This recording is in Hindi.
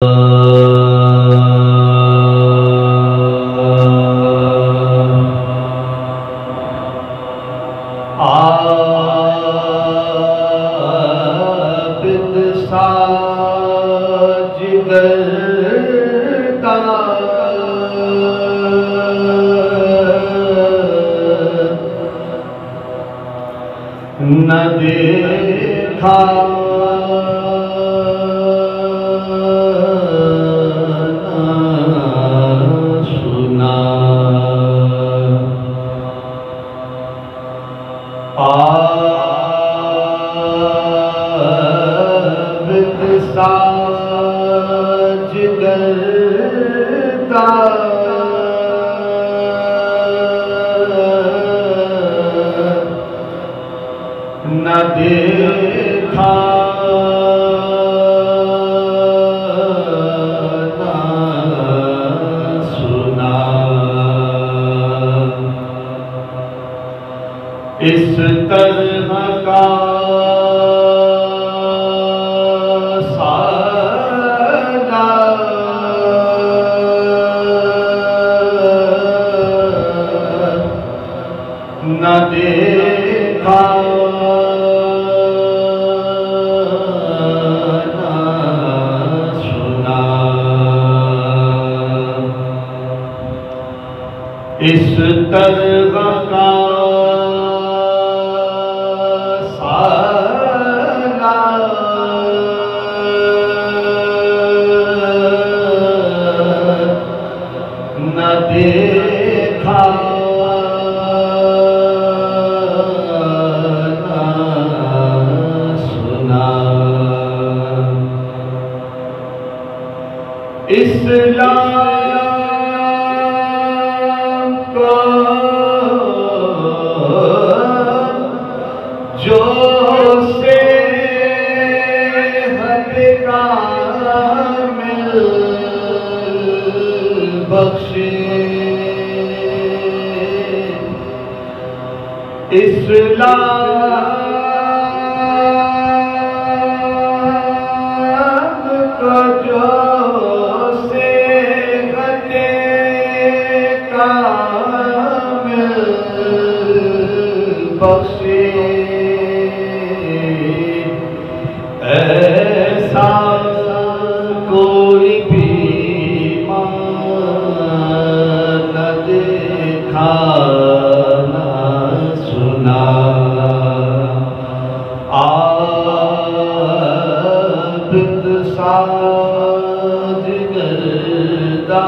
न देखा न सुना आबिद साज करता न देखा न सुना। इस तरह का साला न देखा इस तरह का साला न देखा न सुना। इस्लाम जो से कामिल बख्शे, इस्लाम का जो से कामिल बख्शे, ऐसा कोई भी न देखा न सुना। आबिद साज करता